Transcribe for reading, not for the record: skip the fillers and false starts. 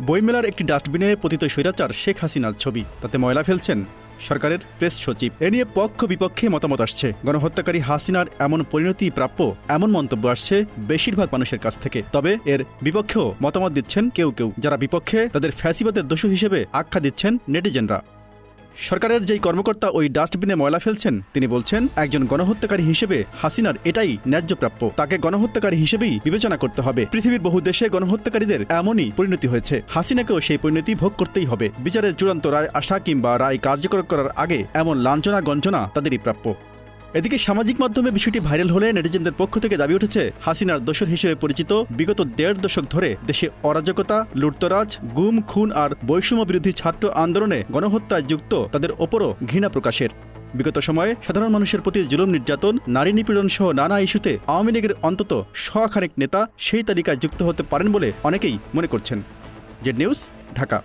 বইমেলার একটি ডাস্টবিনে পতিত স্বৈরাচার শেখ হাসিনার ছবি, তাতে ময়লা ফেলছেন সরকারের প্রেস সচিব। এ নিয়ে পক্ষ বিপক্ষে মতামত আসছে। গণহত্যাকারী হাসিনার এমন পরিণতি প্রাপ্য, এমন মন্তব্য আসছে বেশিরভাগ মানুষের কাছ থেকে। তবে এর বিপক্ষেও মতামত দিচ্ছেন কেউ কেউ। যারা বিপক্ষে, তাদের ফ্যাসিবাদের দোষর হিসেবে আখ্যা দিচ্ছেন নেটিজেনরা। সরকারের যেই কর্মকর্তা ওই ডাস্টবিনে ময়লা ফেলছেন, তিনি বলছেন একজন গণহত্যাকারী হিসেবে হাসিনার এটাই ন্যায্য প্রাপ্য। তাকে গণহত্যাকারী হিসেবেই বিবেচনা করতে হবে। পৃথিবীর বহু দেশে গণহত্যাকারীদের এমনই পরিণতি হয়েছে। হাসিনাকেও সেই পরিণতি ভোগ করতেই হবে। বিচারের চূড়ান্ত রায় আসা কিংবা রায় কার্যকর করার আগে এমন লাঞ্ছনা গঞ্জনা তাদেরই প্রাপ্য। এদিকে সামাজিক মাধ্যমে বিষয়টি ভাইরাল হলে নেটিজেনদের পক্ষ থেকে দাবি উঠেছে, হাসিনার দোসর হিসেবে পরিচিত বিগত ১.৫ দশক ধরে দেশে অরাজকতা, লুটতরাজ, গুম, খুন আর বৈষম্য বিরোধী ছাত্র আন্দোলনে গণহত্যায় যুক্ত তাদের ওপরও ঘৃণা প্রকাশের। বিগত সময়ে সাধারণ মানুষের প্রতি জুলুম নির্যাতন, নারী নিপীড়ন সহ নানা ইস্যুতে আওয়ামী লীগের অন্তত শখানেক নেতা সেই তালিকায় যুক্ত হতে পারেন বলে অনেকেই মনে করছেন। Z news, Dhaka.